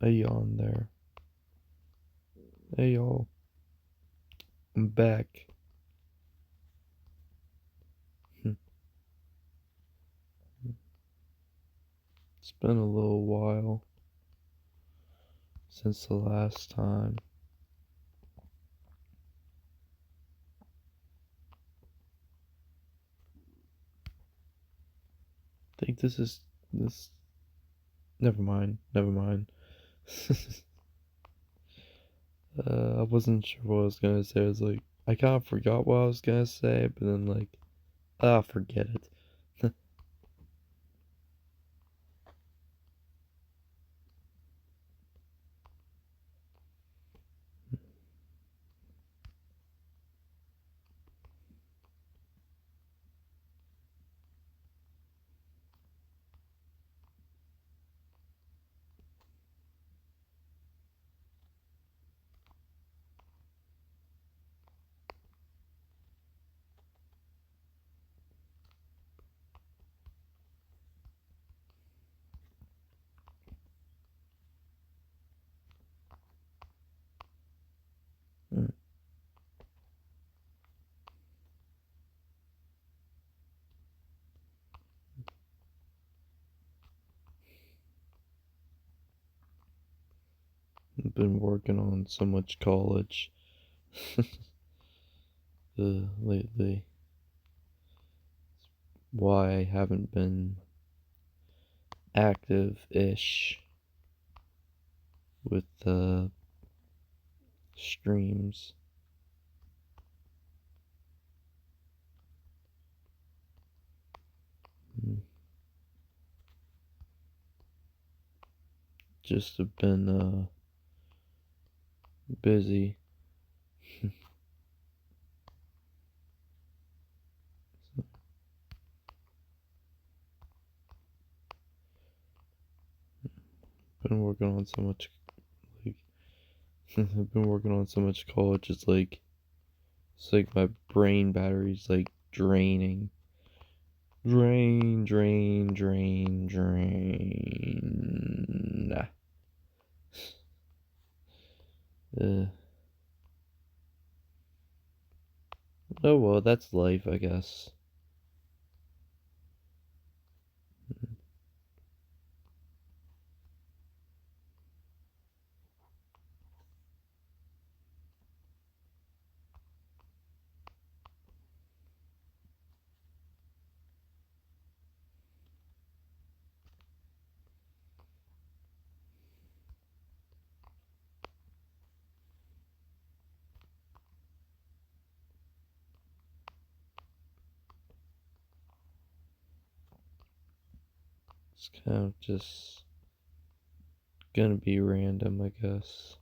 Hey on there. Hey y'all. I'm back. It's been a little while since the last time. I think this. Never mind. Never mind. I wasn't sure what I was gonna say. I was like, I kind of forgot what I was gonna say, but then forget it. I've been working on so much college lately. Why I haven't been active-ish with the streams. Just have been busy. Been working on so much, like, I've been working on so much college. It's like my brain battery's like draining. Drain, drain, drain, drain. Uh, oh well, that's life, I guess. It's kind of just gonna be random, I guess.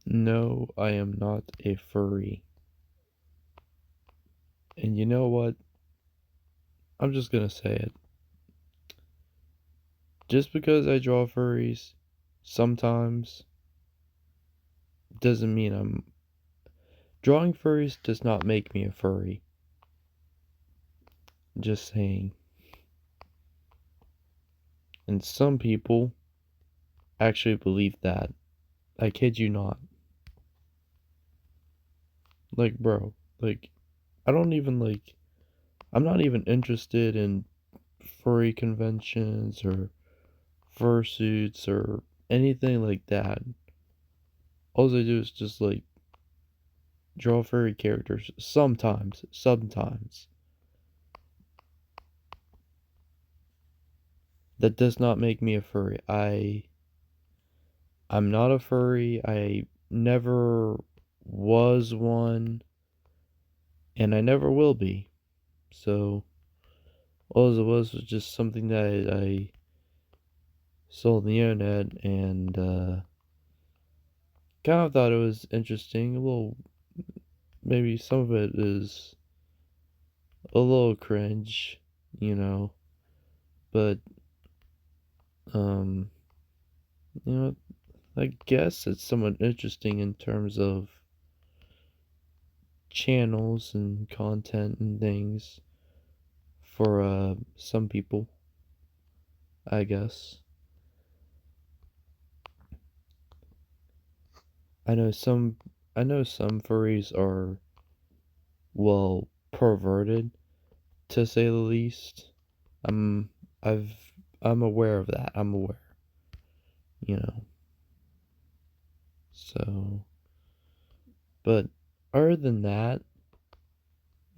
No, I am not a furry. And you know what? I'm just gonna say it. Just because I draw furries sometimes doesn't mean I'm. Drawing furries does not make me a furry. Just saying. And some people actually believe that. I kid you not. Like, bro, like, I don't even like. I'm not even interested in furry conventions or fursuits or anything like that. All I do is just like draw furry characters sometimes. That does not make me a furry. I'm not a furry. I never was one and I never will be. So all it was just something that I saw on the internet and kind of thought it was interesting. A little, maybe some of it is a little cringe, you know, but um, you know, I guess it's somewhat interesting in terms of channels and content and things for some people, I guess. I know some I know some furries are well perverted to say the least. I'm I've I'm aware of that. I'm aware, you know. So, but other than that,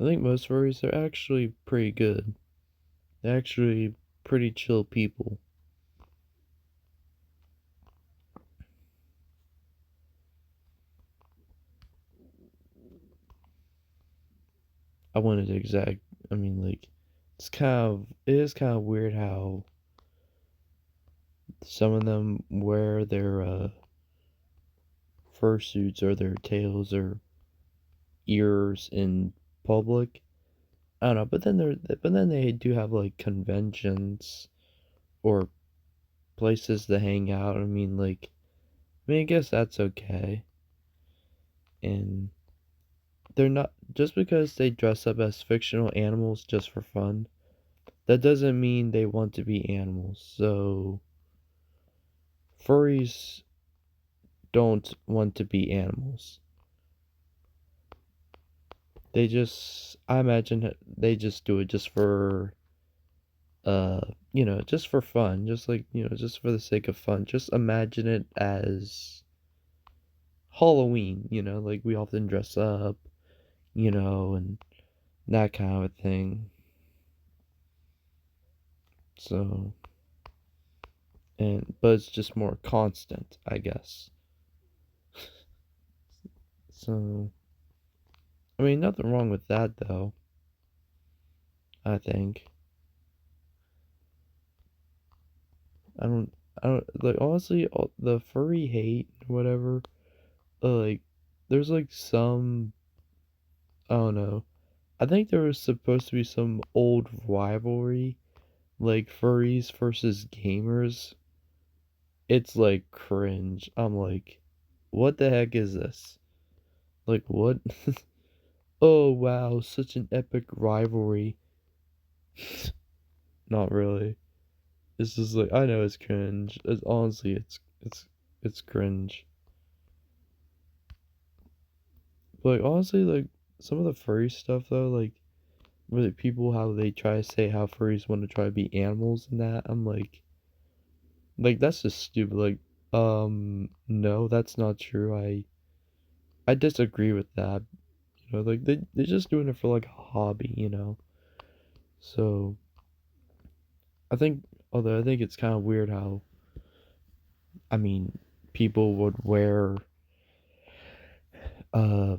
I think most furries are actually pretty good. They're actually pretty chill people. I wanted to exact. I mean, like, it is kind of weird how some of them wear their fursuits or their tails or ears in public. I don't know, but then they do have like conventions or places to hang out. I guess that's okay. And they're not just because they dress up as fictional animals just for fun. That doesn't mean they want to be animals. So furries don't want to be animals. I imagine they just do it just for, just for fun. Just like, just for the sake of fun. Just imagine it as Halloween, like we often dress up, and that kind of thing. So, but it's just more constant, I guess. So, I mean, nothing wrong with that though, I think. I don't, like, honestly, the furry hate, whatever, like, there's like some, I don't know. I think there was supposed to be some old rivalry, like furries versus gamers. It's like cringe. I'm like, what the heck is this? Like, what? Oh, wow, such an epic rivalry. Not really. It's just like, I know it's cringe. Honestly, it's cringe. But like, honestly, like some of the furry stuff though, like where the people how they try to say how furries want to try to be animals and that, I'm like that's just stupid. Like, no, that's not true. I disagree with that. Like they're just doing it for like a hobby, So I think, although I think it's kind of weird how, I mean, people would wear uh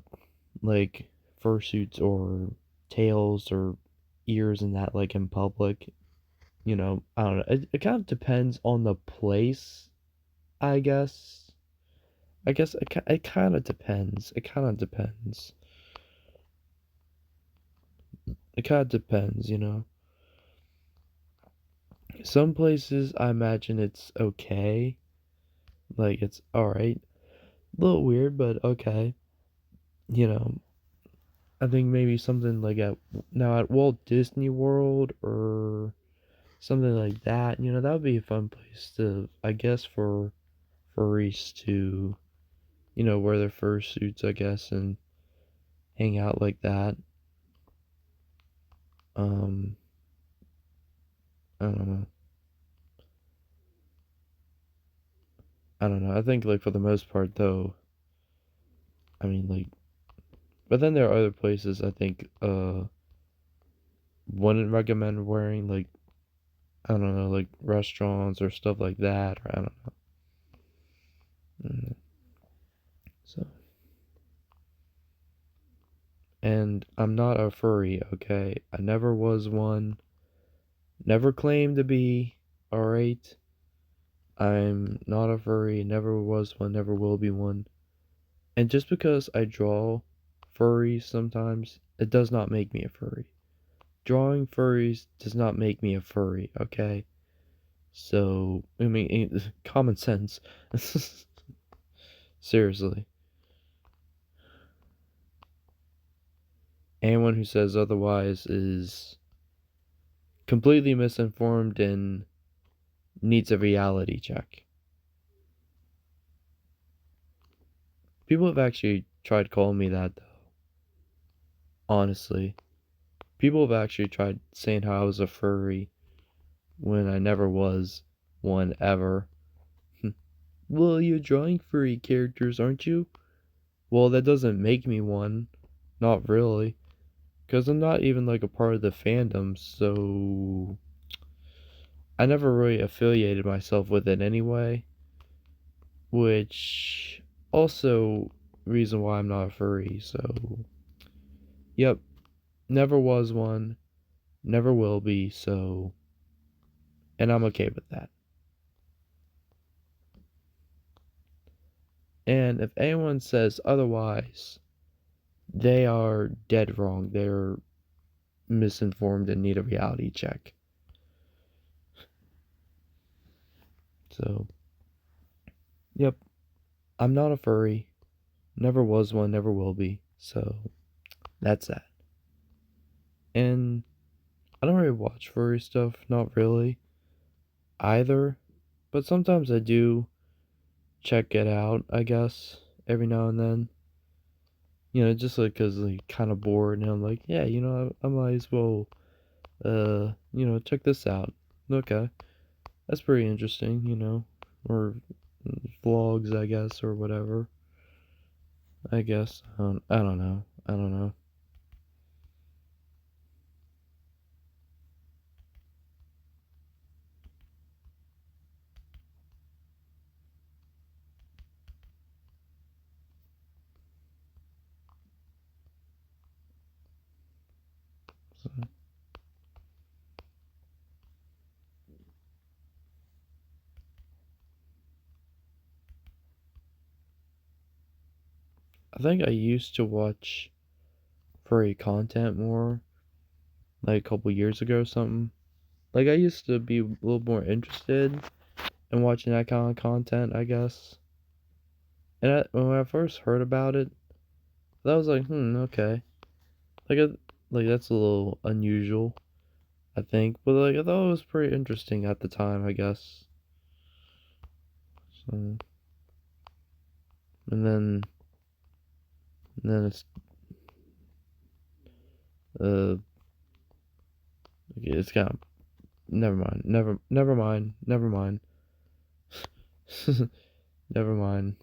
like fursuits or tails or ears and that like in public. I don't know. It kind of depends on the place, I guess. I guess it kind of depends. It kind of depends. It kind of depends, you know. Some places I imagine it's okay, like it's all right. A little weird, but okay. You know, I think maybe something like at Walt Disney World or something like that. You know, that would be a fun place to, I guess, for furries to, you know, wear their fursuits, I guess, and hang out like that. Um, I don't know. I don't know. I think like for the most part though, I mean like, but then there are other places I think wouldn't recommend wearing, like I don't know, like restaurants or stuff like that, or I don't know. So, and I'm not a furry, okay? I never was one, never claimed to be, alright? I'm not a furry, never was one, never will be one. And just because I draw furries sometimes, it does not make me a furry. Drawing furries does not make me a furry, okay? So, I mean, common sense. Seriously. Anyone who says otherwise is completely misinformed and needs a reality check. People have actually tried calling me that, though. Honestly. People have actually tried saying how I was a furry when I never was one ever. Well, you're drawing furry characters, aren't you? Well, that doesn't make me one. Not really. Because I'm not even like a part of the fandom, so I never really affiliated myself with it anyway. Which also reason why I'm not a furry, so yep. Never was one, never will be, so and I'm okay with that. And if anyone says otherwise, they are dead wrong. They're misinformed and need a reality check. So, yep, I'm not a furry. Never was one, never will be. So, that's that. And I don't really watch furry stuff, not really either. But sometimes I do check it out, I guess, every now and then. You know, just like because like kind of bored, and I'm like, yeah, you know, I might as well, you know, check this out. Okay, that's pretty interesting, you know, or vlogs, I guess, or whatever. I guess I don't know. I don't know. So, I think I used to watch furry content more, like a couple years ago or something. Like I used to be a little more interested in watching that kind of content, I guess. And when I first heard about it, that was like, okay. Like, like that's a little unusual, I think. But like, I thought it was pretty interesting at the time, I guess. So, and then it's uh, it's kind of never mind, never mind, never mind, never mind.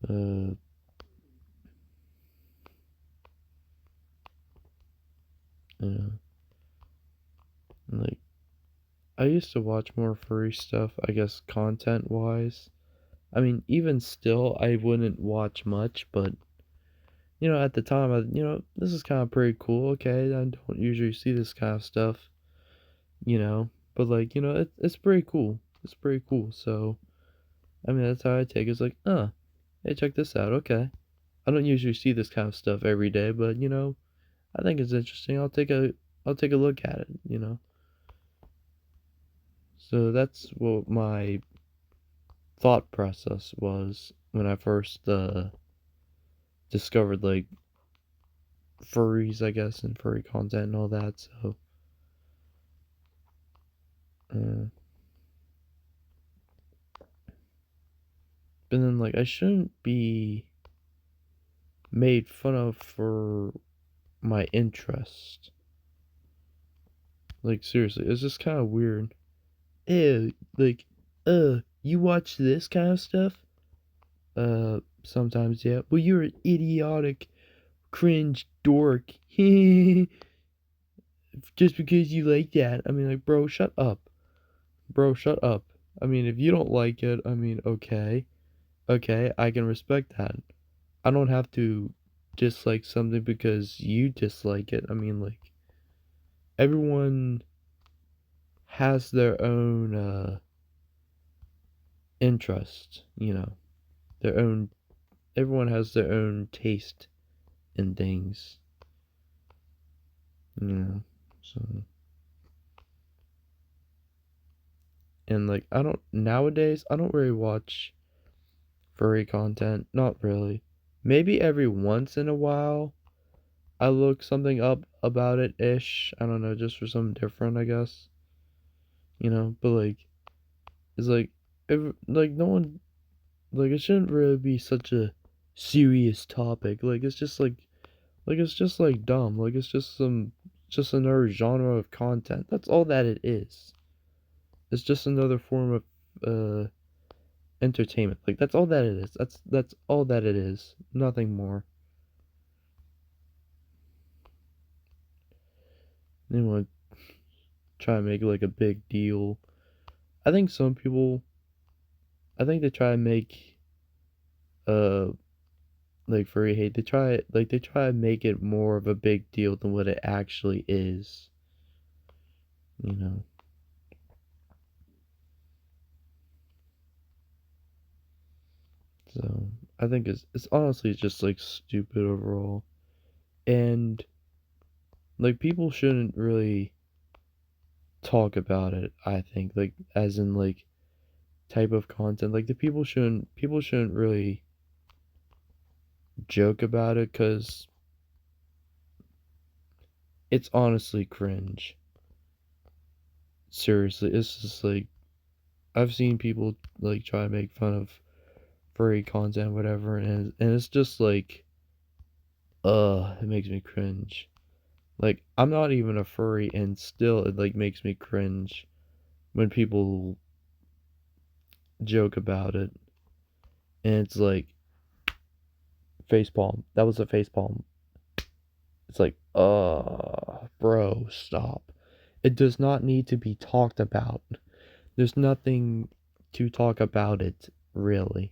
Uh, uh, like I used to watch more furry stuff, I guess, content wise. I mean, even still, I wouldn't watch much, but you know, at the time, this is kind of pretty cool. Okay, I don't usually see this kind of stuff, you know, but like, you know, it's pretty cool. It's pretty cool. So, I mean, that's how I take it. It's like, hey, check this out. Okay. I don't usually see this kind of stuff every day, but I think it's interesting. I'll take a look at it. So that's what my thought process was when I first discovered like furries, I guess, and furry content and all that. So, uh, but then like I shouldn't be made fun of for my interest. Like seriously, it's just kind of weird. Ew, like, you watch this kind of stuff? Sometimes, yeah. Well, you're an idiotic, cringe dork. Just because you like that. I mean, like, bro, shut up. Bro, shut up. I mean, if you don't like it, I mean, okay. Okay, I can respect that. I don't have to dislike something because you dislike it. I mean, like, everyone has their own, interest, their own, everyone has their own taste in things, so, and like, nowadays, I don't really watch furry content, not really. Maybe every once in a while, I look something up about it ish. I don't know, just for something different, I guess. But like, it's like, like no one, like it shouldn't really be such a serious topic. Like it's just like dumb. Like it's just another genre of content. That's all that it is. It's just another form of uh entertainment. Like that's all that it is. That's all that it is. Nothing more. They want to try to make it like a big deal. I think some people, I think they try to make uh like furry hate. They try to make it more of a big deal than what it actually is. You know. So I think it's honestly just like stupid overall. And like people shouldn't really talk about it, I think, like as in like type of content. Like the people shouldn't really joke about it cuz it's honestly cringe. Seriously, it's just like I've seen people like try to make fun of furry content whatever and it's just like it makes me cringe. Like I'm not even a furry and still it like makes me cringe when people joke about it and it's like facepalm. That was a facepalm. It's like, bro, stop. It does not need to be talked about. There's nothing to talk about it, really.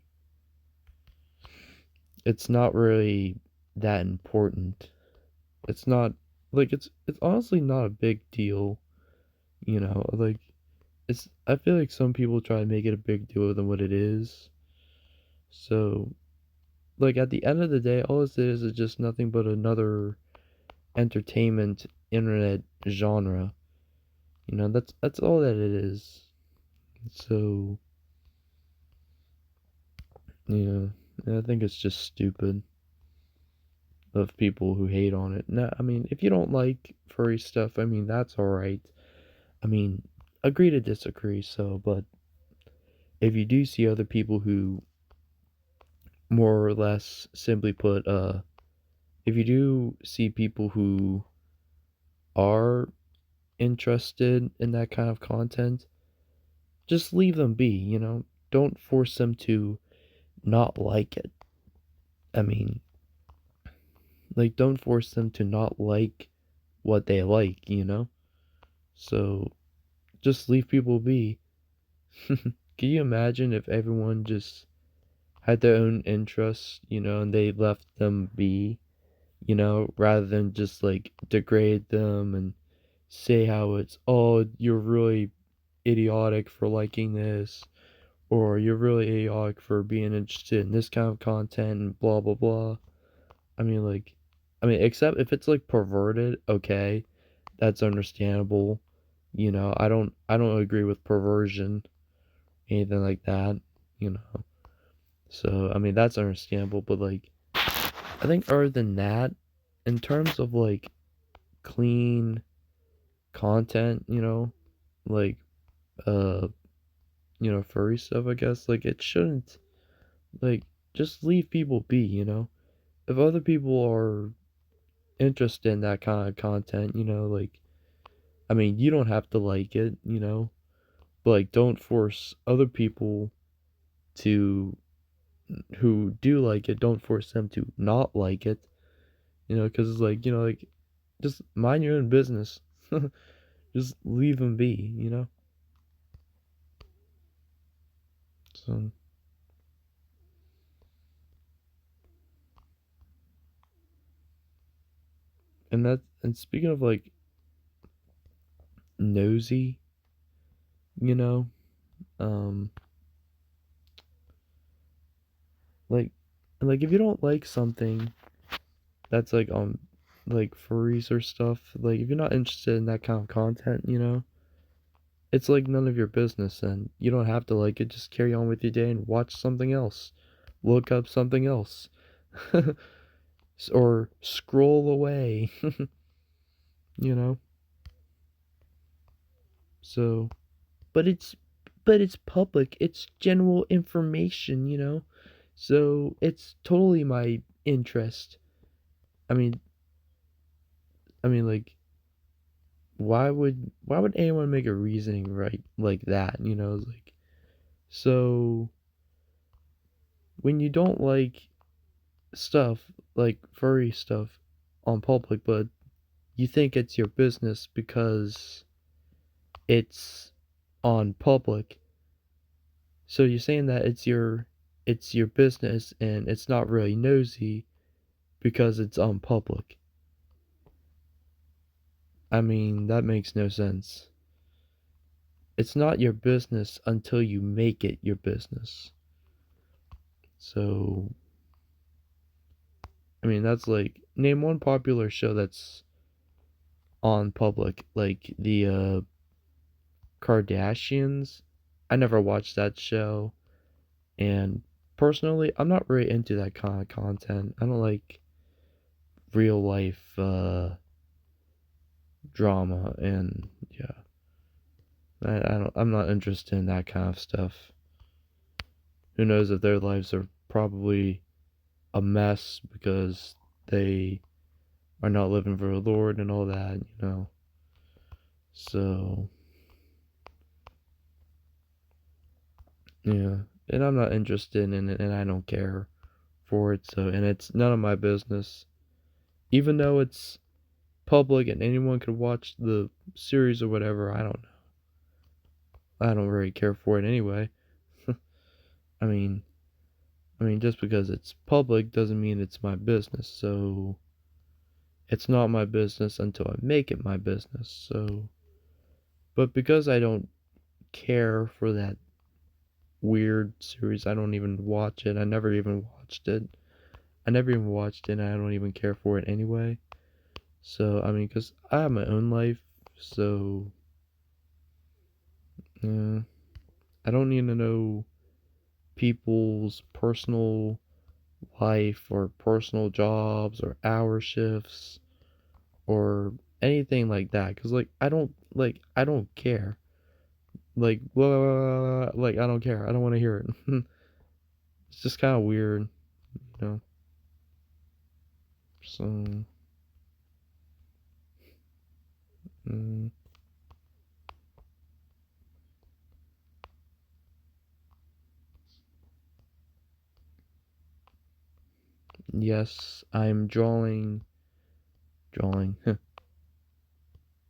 It's not really that important. It's not like it's honestly not a big deal, like I feel like some people try to make it a big deal than what it is. So, like at the end of the day, all this is just nothing but another entertainment internet genre. That's all that it is. So, yeah, I think it's just stupid of people who hate on it. Now, I mean, if you don't like furry stuff, I mean, that's alright. I mean, agree to disagree, but if you do see other people who more or less simply put, if you do see people who are interested in that kind of content, just leave them be, Don't force them to not like it. I mean, like, don't force them to not like what they like. So, just leave people be. Can you imagine if everyone just had their own interests, and they left them be, rather than just like degrade them and say how it's, oh, you're really idiotic for liking this, or you're really idiotic for being interested in this kind of content and blah blah blah. I mean, like, except if it's like perverted, okay, that's understandable. I don't agree with perversion, anything like that, you know. So, I mean, that's understandable, but like, I think other than that, in terms of like clean content, like, uh, furry stuff, I guess, like, it shouldn't, like, just leave people be. If other people are interested in that kind of content, like, I mean, you don't have to like it. But like, don't force other people to who do like it, don't force them to not like it, because it's like, like, just mind your own business. Just leave them be. So, and speaking of like nosy, you know, um, like, if you don't like something that's like like furries or stuff, like if you're not interested in that kind of content, it's like none of your business, and you don't have to like it. Just carry on with your day and watch something else, look up something else, or scroll away. you know so but it's public, it's general information, so it's totally my interest. I mean i mean like, why would anyone make a reasoning right like that, like, so when you don't like stuff like furry stuff on public, but you think it's your business because it's on public, so you're saying that it's your business and it's not really nosy because it's on public. I mean, that makes no sense. It's not your business until you make it your business. So, I mean, that's like, name one popular show that's on public, like the Kardashians. I never watched that show, and personally, I'm not really into that kind of content. I don't like real life drama, and yeah, I'm not interested in that kind of stuff. Who knows if their lives are probably a mess because they are not living for the Lord and all that. So, yeah. And I'm not interested in it, and I don't care for it, so, and it's none of my business. Even though it's public and anyone could watch the series or whatever, I don't know. I don't really care for it anyway. I mean, just because it's public doesn't mean it's my business. So it's not my business until I make it my business. So, but because I don't care for that weird series, I don't even watch it. I never even watched it. And I don't even care for it anyway. So, I mean, because I have my own life, so, yeah, I don't need to know people's personal life or personal jobs or hour shifts or anything like that, because like, I don't care, like, blah, blah, blah, blah, like, I don't care, I don't want to hear it. It's just kind of weird, you know so, mm, yes, I'm drawing,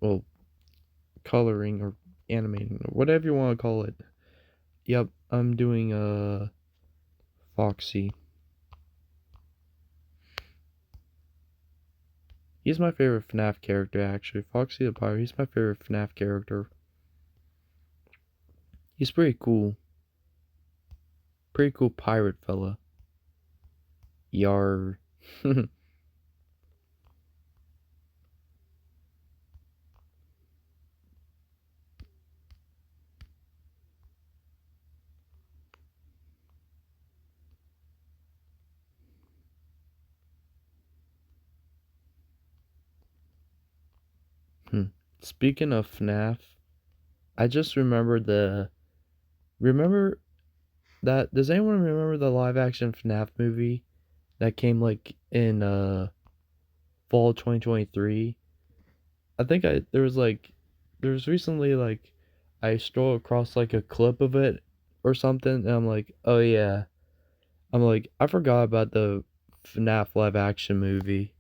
well, coloring or animating or whatever you want to call it. Yep, I'm doing Foxy. He's my favorite FNAF character, actually. Foxy the Pirate, he's my favorite FNAF character. He's pretty cool. Pretty cool pirate fella. Yar. Speaking of FNAF, I just remembered remember that does anyone remember the live action FNAF movie that came like in fall 2023? I think there was recently like I strolled across like a clip of it or something, and I'm like, oh yeah. I'm like, I forgot about the FNAF live action movie.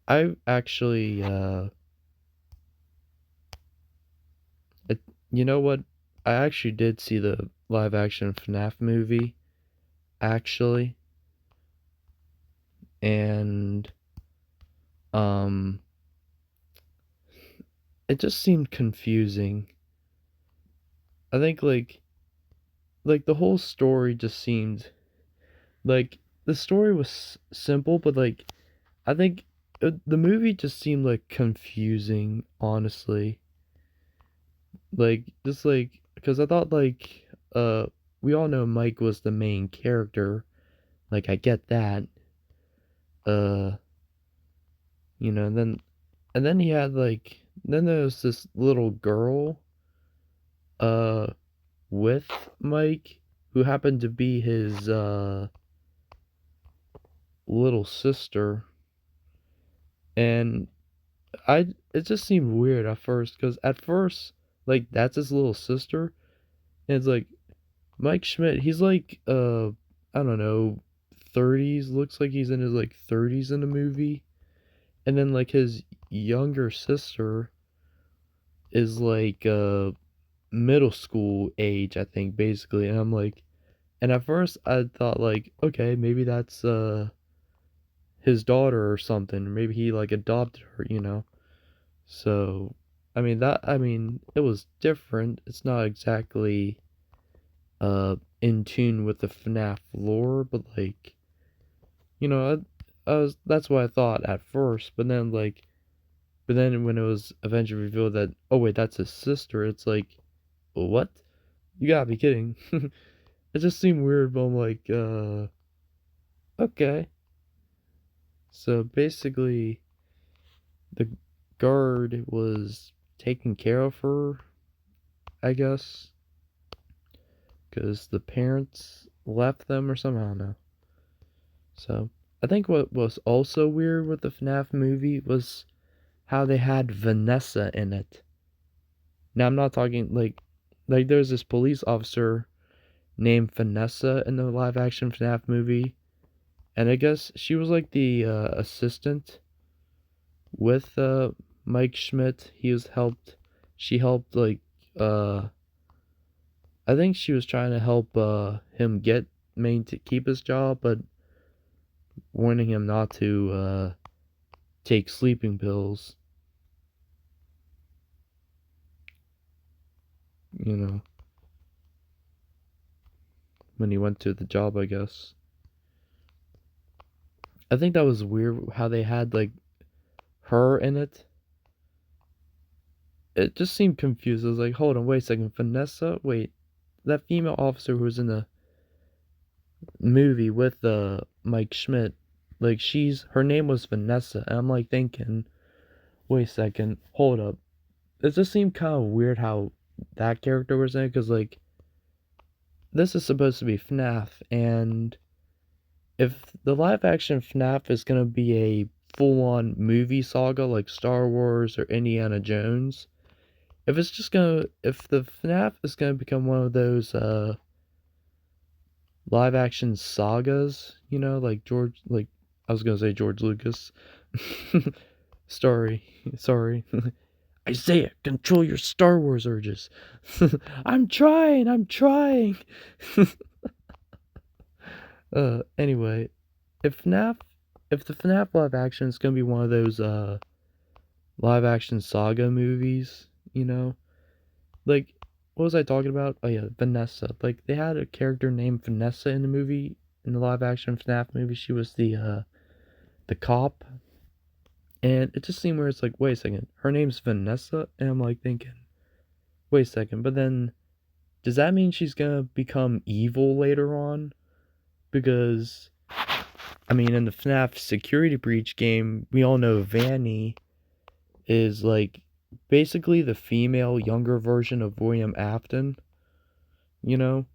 I actually it, you know what? I actually did see the live action FNAF movie actually, and um it just seemed confusing. I think like the whole story just seemed like the story was simple, but like I think the movie just seemed like confusing, honestly. Like just like because I thought like we all know Mike was the main character. Like I get that. Uh and then he had like then there was this little girl uh with Mike who happened to be his little sister, and I it just seemed weird at first cuz at first like that's his little sister, and it's like Mike Schmidt, he's like I don't know, 30s, looks like he's in his like 30s in the movie. And then like his younger sister is like middle school age, I think, basically. And I'm like, and at first I thought like, okay, maybe that's his daughter or something. Maybe he like adopted her, you know. So I mean it was different. It's not exactly in tune with the FNAF lore, but like, you know, I was that's what I thought at first, but then when it was eventually revealed that, oh wait, that's his sister, it's like, what? You gotta be kidding. It just seemed weird, but I'm like, okay. So basically, the guard was taking care of her, I guess, because the parents left them or something, I don't know. So, I think what was also weird with the FNAF movie was how they had Vanessa in it. Now, I'm not talking like there's this police officer named Vanessa in the live action FNAF movie, and I guess she was like the assistant with Mike Schmidt. She helped like uh I think she was trying to help him get Maine to keep his job, but warning him not to take sleeping pills, you know, when he went to the job, I guess. I think that was weird how they had like her in it. It just seemed confused. I was like, hold on, wait a second, Vanessa? Wait, that female officer who was in the movie with Mike Schmidt, like her name was Vanessa, and I'm like thinking, wait a second, hold up. It just seemed kind of weird how that character was in it, because like this is supposed to be FNAF, and if the live action FNAF is gonna be a full on movie saga like Star Wars or Indiana Jones, if the FNAF is gonna become one of those live action sagas, you know, like I was gonna say George Lucas. Sorry. Isaiah, control your Star Wars urges. I'm trying. Anyway, if FNAF, if the FNAF live action is gonna be one of those live action saga movies, you know, like what was I talking about? Oh yeah, Vanessa. Like they had a character named Vanessa in the movie, in the live action FNAF movie. She was the cop, and it just seemed where it's like, wait a second, her name's Vanessa, and I'm like thinking, wait a second, but then does that mean she's gonna become evil later on? Because I mean, in the FNAF Security Breach game, we all know Vanny is like basically the female younger version of William Afton, you know?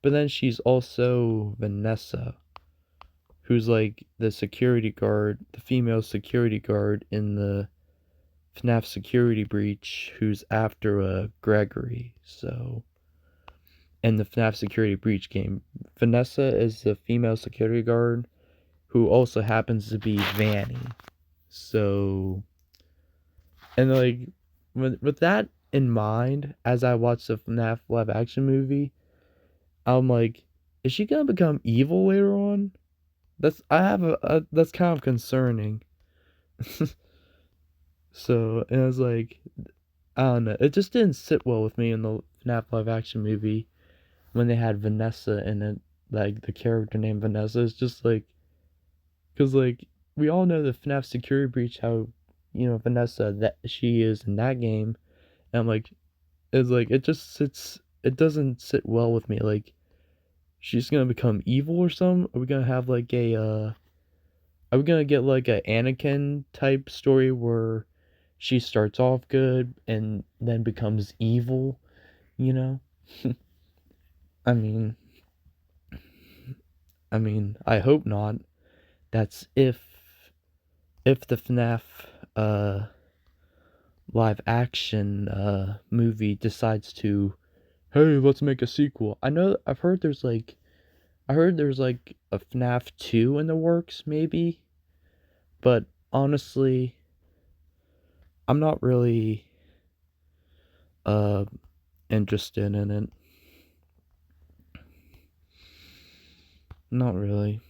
But then she's also Vanessa, who's like the security guard, the female security guard in the FNAF Security Breach, who's after Gregory. So, in the FNAF Security Breach game, Vanessa is the female security guard who also happens to be Vanny. So, and like with that in mind, as I watched the FNAF live action movie, I'm like, is she gonna become evil later on? That's kind of concerning. So, and I was like, I don't know, it just didn't sit well with me in the FNAF live action movie when they had Vanessa in it, like the character named Vanessa. It's just like, cause like we all know the FNAF Security Breach, how Vanessa that she is in that game, and I'm like, it's like it doesn't sit well with me. Like she's gonna become evil or something. Are we gonna have like are we gonna get like a Anakin type story where she starts off good and then becomes evil, you know? I mean, I hope not. That's if the FNAF uh live action movie decides to, hey, let's make a sequel. I heard there's like a FNAF 2 in the works maybe, but honestly, I'm not really uh interested in it. Not really.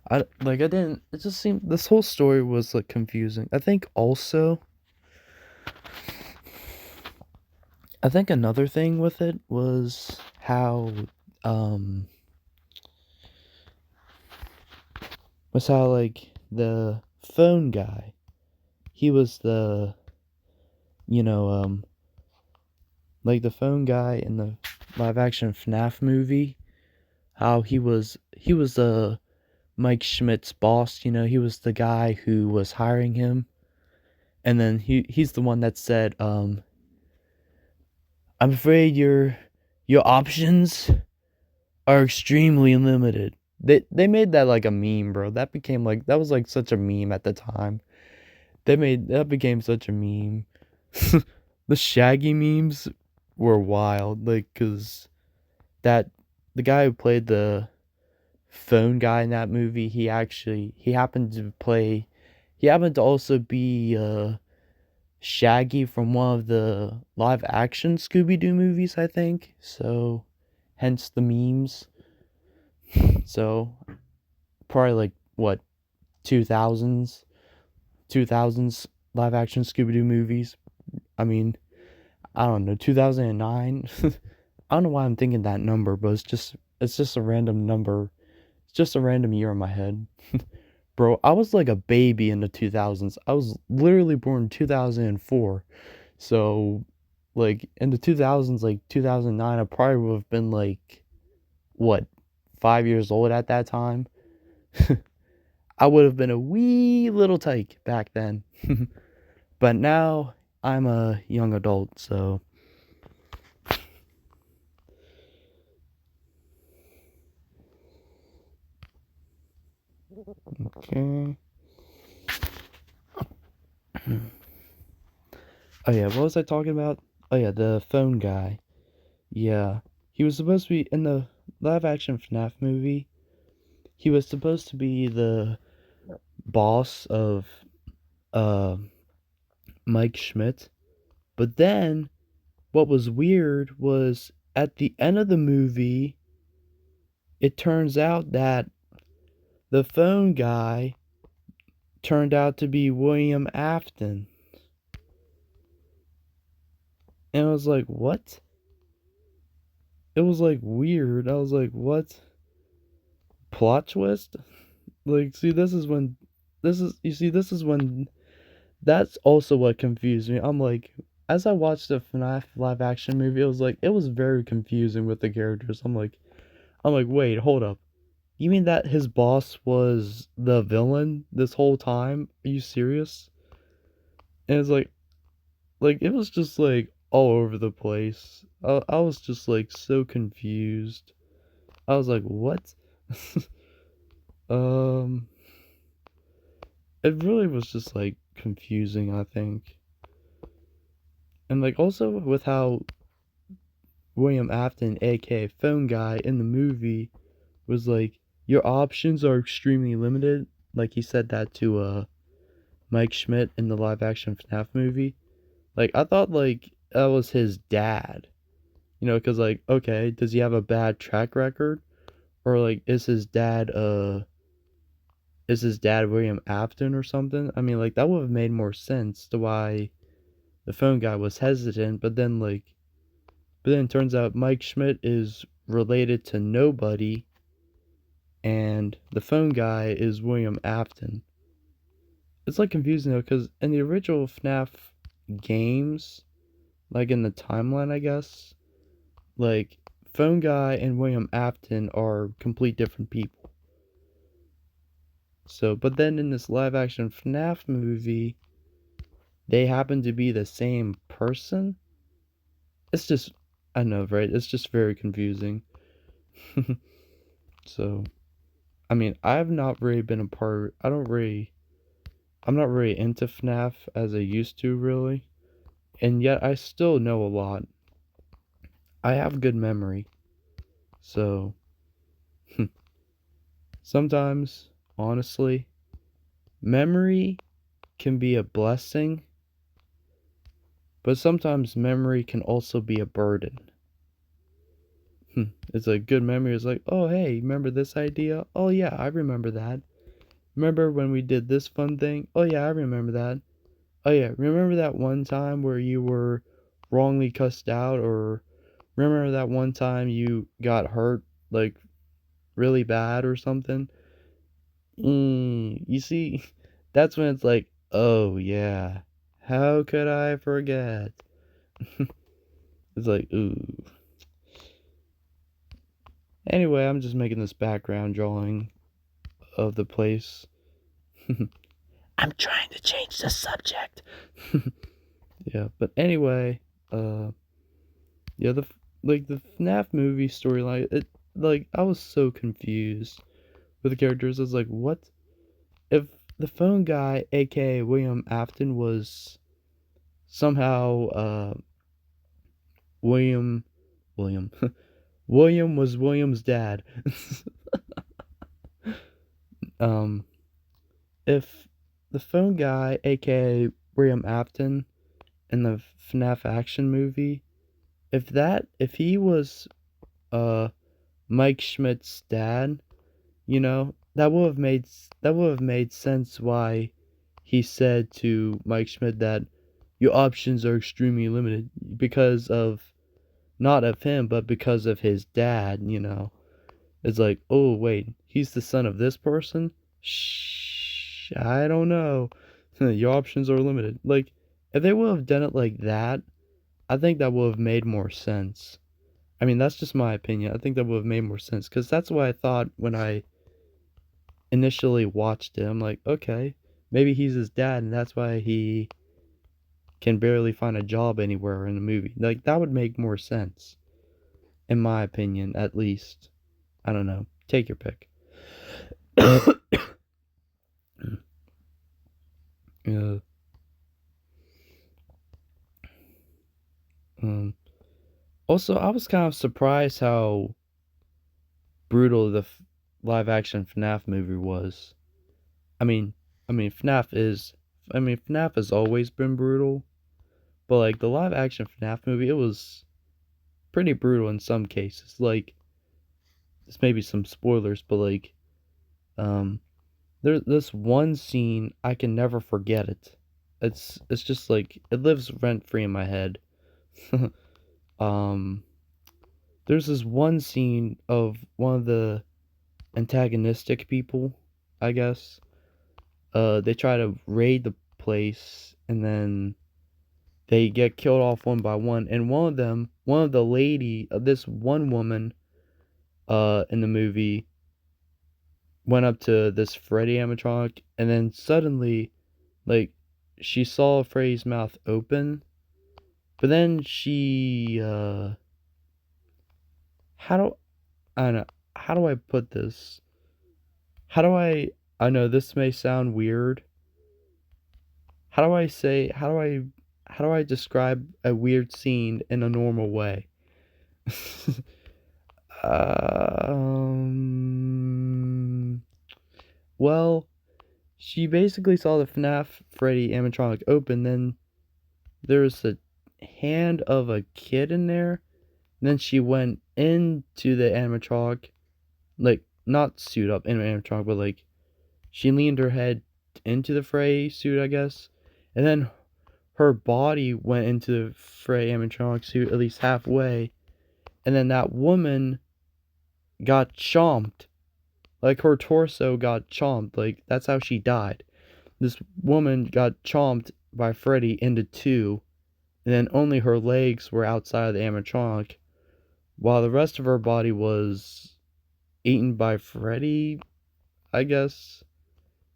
I didn't, it just seemed this whole story was like confusing. I think another thing with it was how um like the phone guy, he was the you know like the phone guy in the live action FNAF movie, how he was Mike Schmidt's boss, he was the guy who was hiring him, and then he's the one that said, I'm afraid your options are extremely limited. They made that like a meme, bro. That became like, that was like such a meme at the time. That became such a meme. The Shaggy memes were wild, like, cause that the guy who played the phone guy in that movie, he happened to also be Shaggy from one of the live action Scooby Doo movies, I think. So, hence the memes. So, probably like what, 2000s 2000s live action Scooby Doo movies. I mean, I don't know, 2009. I don't know why I'm thinking that number, but it's just a random number. It's just a random year in my head. Bro, I was like a baby in the 2000s. I was literally born in 2004. So, like, in the 2000s, like 2009, I probably would have been like, what, 5 years old at that time? I would have been a wee little tyke back then. But now I'm a young adult, so. Okay. Oh yeah, what was I talking about? Oh yeah, the phone guy. Yeah. He was supposed to be in the live action FNAF movie. He was supposed to be the boss of uh Mike Schmidt. But then what was weird was at the end of the movie, it turns out that the phone guy turned out to be William Afton. And I was like, what? It was like weird. I was like, what? Plot twist? Like, see, this is when, that's also what confused me. I'm like, as I watched the FNAF live action movie, it was very confusing with the characters. I'm like, wait, hold up. You mean that his boss was the villain this whole time? Are you serious? And it's like it was just like all over the place. I was just like so confused. I was like, what? um, it really was just like confusing, I think. And like also with how William Afton, aka Phone Guy, in the movie was like, your options are extremely limited. Like he said that to Mike Schmidt in the live action FNAF movie. Like I thought like that was his dad. You know, cuz like okay, does he have a bad track record, or like is his dad William Afton or something? I mean, like that would have made more sense to why the phone guy was hesitant, but then it turns out Mike Schmidt is related to nobody and the phone guy is William Afton. It's like confusing though, because in the original FNAF games, like in the timeline, I guess, like Phone Guy and William Afton are complete different people. So, but then in this live action FNAF movie, they happen to be the same person. It's just, I know, right? It's just very confusing. So, I mean, I've not really been a part, I'm not really into FNAF as I used to, really. And yet I still know a lot. I have good memory. So, sometimes, honestly, memory can be a blessing, but sometimes memory can also be a burden. It's a good memory. It's like, oh, hey, remember this idea? Oh, yeah, I remember that. Remember when we did this fun thing? Oh, yeah, I remember that. Oh, yeah, remember that one time where you were wrongly cussed out? Or remember that one time you got hurt, like, really bad or something? You see, that's when it's like, oh, yeah, how could I forget? It's like, ooh. Anyway, I'm just making this background drawing of the place. I'm trying to change the subject. Yeah, but anyway, uh, yeah, the FNAF movie storyline, it like I was so confused with the characters. I was like, what if the phone guy, aka William Afton, was somehow William William William was William's dad. um, if the phone guy, aka William Afton, in the FNAF action movie, if he was uh Mike Schmidt's dad, you know, that would have made sense why he said to Mike Schmidt that your options are extremely limited because of not of him, but because of his dad, you know. It's like, oh wait, he's the son of this person? Shh, I don't know. Your options are limited. Like, if they would have done it like that, I think that would have made more sense. I mean, that's just my opinion. I think that would have made more sense because that's what I thought when I initially watched it. I'm like, okay, maybe he's his dad, and that's why he can barely find a job anywhere in the movie. Like, that would make more sense, in my opinion, at least. I don't know. Take your pick. uh, um, Also, I was kind of surprised how brutal the live action FNAF movie was. I mean, I mean FNAF has always been brutal, but like the live action FNAF movie, it was pretty brutal in some cases. Like this may be some spoilers, but like um there's this one scene I can never forget it. It's just like it lives rent free in my head. um, there's this one scene of one of the antagonistic people, I guess. They try to raid the place, and then they get killed off one by one. And one of the lady, this one woman, in the movie, went up to this Freddy animatronic, and then suddenly, like, she saw Freddy's mouth open, but then how do I don't know, how do I put this? How do I know this may sound weird. How do I say, how do I describe a weird scene in a normal way? um, well, she basically saw the FNAF Freddy animatronic open, then there was a hand of a kid in there, and then she went into the animatronic, like, not suit up in an animatronic, but like, she leaned her head into the Freddy suit, I guess, and then her body went into the Freddy animatronic suit at least halfway, and then that woman got chomped. Like, her torso got chomped. Like, that's how she died. This woman got chomped by Freddy into two, and then only her legs were outside of the animatronic, while the rest of her body was eaten by Freddy, I guess.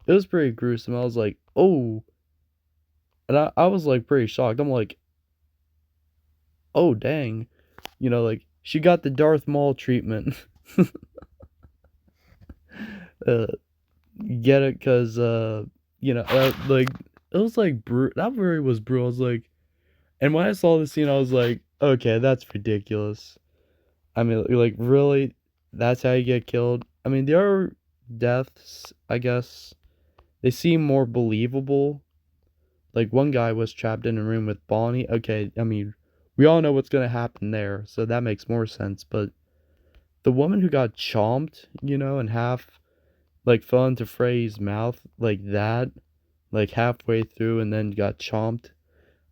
It was pretty gruesome. I was like, oh. And I was like pretty shocked. I'm like, oh, dang. You know, like, she got the Darth Maul treatment. uh, get it? Because, like, it was like, that really was brutal. I was like, and when I saw the scene, I was like, okay, that's ridiculous. I mean, like, really? That's how you get killed? I mean, the other deaths, I guess, they seem more believable. Like, one guy was trapped in a room with Bonnie. Okay, I mean, we all know what's gonna happen there, so that makes more sense. But the woman who got chomped, and half, like, fell into Frey's mouth like that, like, halfway through, and then got chomped.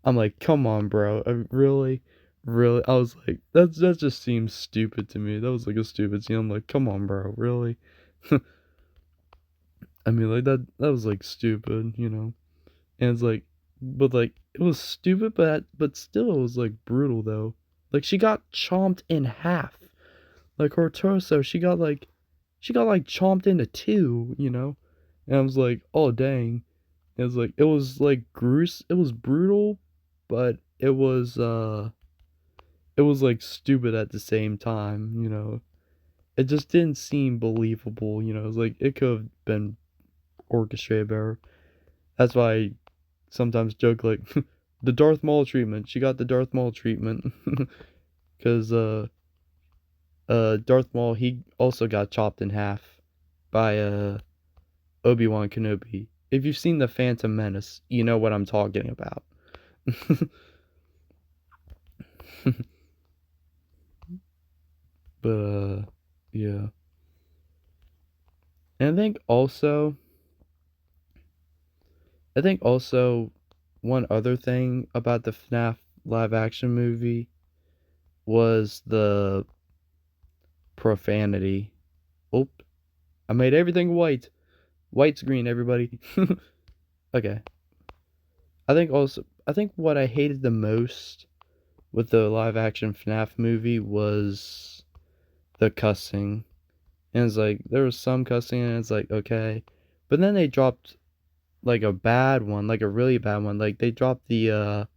I'm like, come on, bro. Really? Really? I was like, that just seems stupid to me. That was like a stupid scene. I'm like, come on, bro. Really? I mean, like, that was like stupid. And it's like, but like, it was stupid, but still, it was like brutal though. Like, she got chomped in half. Like, her torso, she got like chomped into two. And I was like, oh dang. It was like, it was brutal, but it was like stupid at the same time. It just didn't seem believable. It was like, it could have been orchestrated better. That's why I sometimes joke, like, the Darth Maul treatment. She got the Darth Maul treatment. Because Darth Maul, he also got chopped in half by Obi-Wan Kenobi. If you've seen The Phantom Menace, you know what I'm talking about. But yeah. And I think also one other thing about the FNAF live action movie was the profanity. Oh, I made everything white. White screen, everybody. Okay. I think what I hated the most with the live action FNAF movie was the cussing. And it's like, there was some cussing, and it's like, okay. But then they dropped, like, a bad one, like a really bad one. Like, they dropped the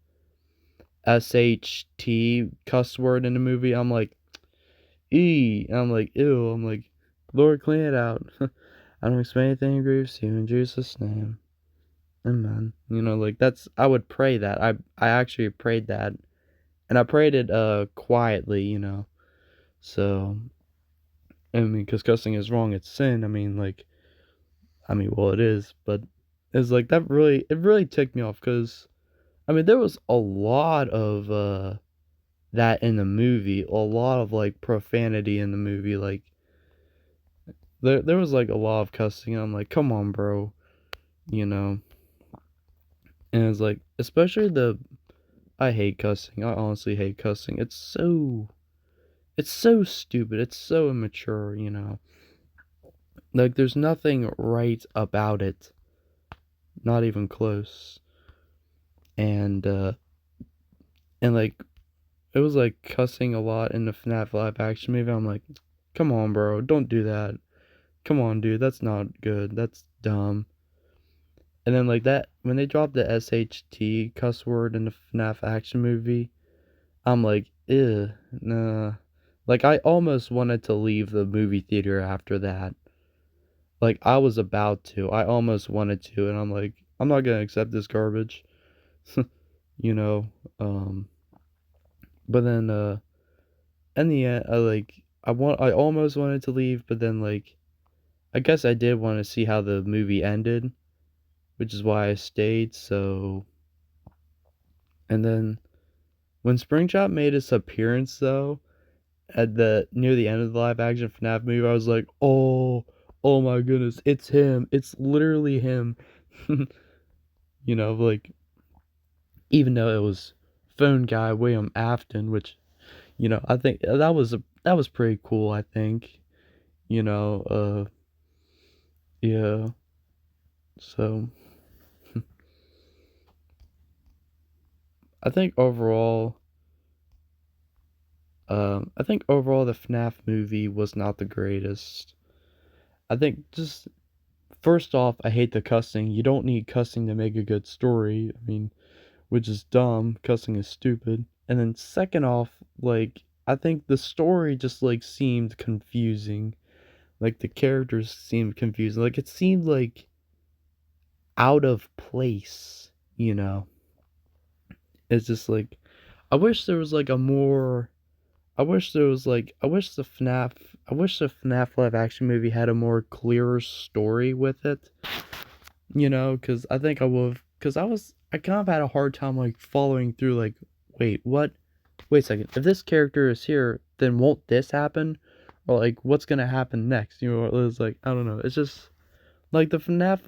SHT cuss word in the movie. I'm like, and I'm like, ew. I'm like, Lord, clean it out. I don't expect anything grieves you in Jesus' name. Amen. Like, I would pray that. I actually prayed that. And I prayed it quietly. So, I mean, because cussing is wrong, it's sin. I mean, like, well, it is, but it's like, it really ticked me off, because, I mean, there was a lot of that in the movie, a lot of, like, profanity in the movie. Like, there was, like, a lot of cussing, and I'm like, come on, bro. you know and it's like, especially I hate cussing. I honestly hate cussing. It's so stupid. It's so immature, you know. Like there's nothing right about it. Not even close. And like it was like cussing a lot in the FNAF live action movie. I'm like, come on, bro, don't do that. Come on, dude, that's not good. That's dumb. And then like that when they dropped the SHT cuss word in the FNAF action movie, I'm like, ew, nah. Like I almost wanted to leave the movie theater after that. Like I was about to. I almost wanted to, and I'm like, I'm not gonna accept this garbage. you know. But then in the end, I almost wanted to leave, but then like I guess I did want to see how the movie ended, which is why I stayed. So and then when Springtrap made his appearance though at the near the end of the live action FNAF movie, I was like, oh my goodness, it's him. It's literally him. Like even though it was phone guy William Afton, which I think that was pretty cool. I think you know, yeah. So I think overall, the FNAF movie was not the greatest. I think just first off, I hate the cussing. You don't need cussing to make a good story. I mean, which is dumb. Cussing is stupid. And then second off, like I think the story just like seemed confusing. Like the characters seemed confusing. Like it seemed like out of place, you know. It's just like I wish there was like a more I wish there was like I wish the FNAF live action movie had a more clearer story with it. Cuz I think I would cuz I kind of had a hard time like following through like wait, what? Wait a second. If this character is here, then won't this happen? Or like what's going to happen next? It's like I don't know. It's just like the FNAF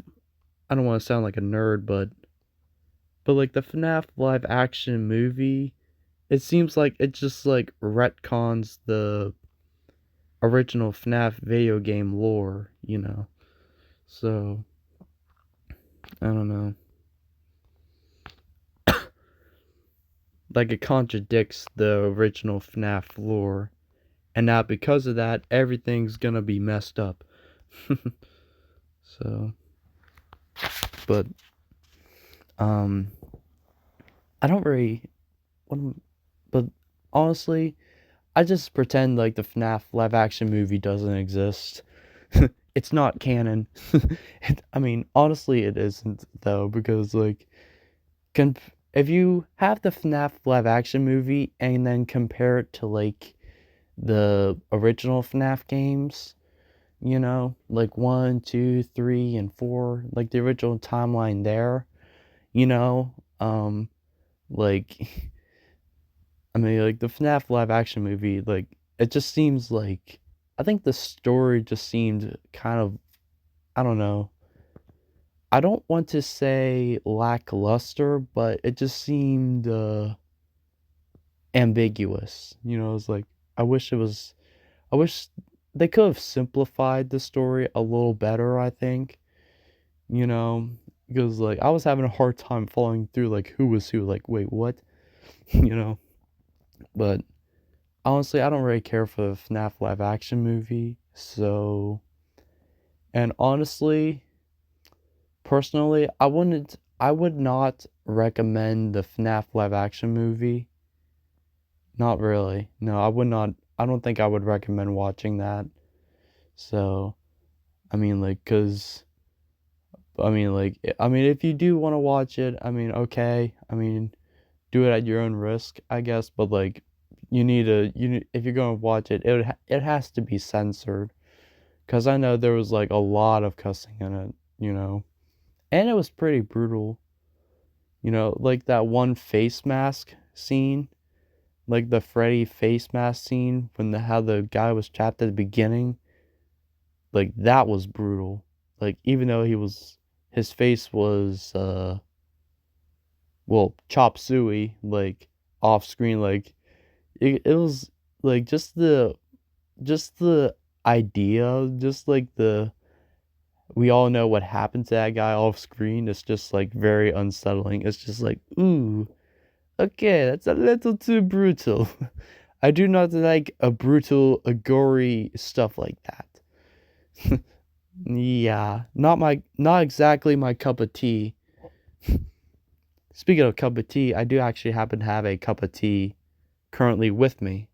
I don't want to sound like a nerd, but like the FNAF live action movie, it seems like it just like retcons the original FNAF video game lore. So, I don't know. Like it contradicts the original FNAF lore. And now because of that, everything's gonna be messed up. So, but um I don't really but honestly, I just pretend like the FNAF live action movie doesn't exist. It's not canon. I mean, honestly, it isn't though because like, if you have the FNAF live action movie and then compare it to like the original FNAF games, like 1, 2, 3, and 4, like the original timeline there, you know, like I mean, like the FNAF live action movie, like it just seems like I think the story just seemed kind of I don't know. I don't want to say lackluster, but it just seemed ambiguous. It's like I wish it was. I wish they could have simplified the story a little better. I think you know because like I was having a hard time following through like who was who. Like wait what you know. But honestly, I don't really care for the FNAF live action movie. So and honestly, personally, I would not recommend the FNAF live action movie. Not really. No, I would not. I don't think I would recommend watching that. So, I mean, like, if you do want to watch it, I mean, okay. I mean, do it at your own risk, I guess. But like, if you're going to watch it, it has to be censored. Cause I know there was like a lot of cussing in it. And it was pretty brutal. Like that one face mask scene, like the Freddy face mask scene when how the guy was trapped at the beginning, like that was brutal. Like even though his face was well, chop suey, like, off screen. Like, it was, like, just the idea, just, like, we all know what happened to that guy off screen. It's just, like, very unsettling. It's just like, ooh, okay, that's a little too brutal. I do not like a brutal, a gory stuff like that. Yeah, not exactly my cup of tea. Speaking of cup of tea, I do actually happen to have a cup of tea currently with me.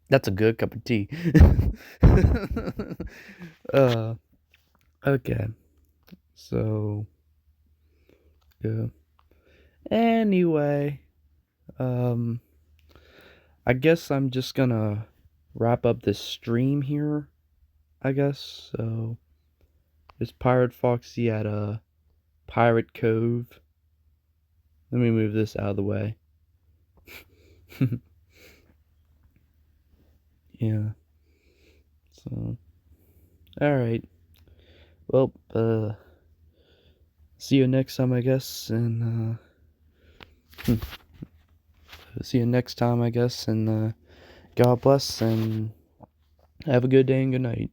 That's a good cup of tea. uh, okay. So, yeah. Anyway, um, I guess I'm just gonna wrap up this stream here, I guess. So, it's Pirate Foxy at Pirate Cove. Let me move this out of the way. Yeah. So, all right. Well, see you next time, I guess, and see you next time, I guess, and God bless, and have a good day and good night.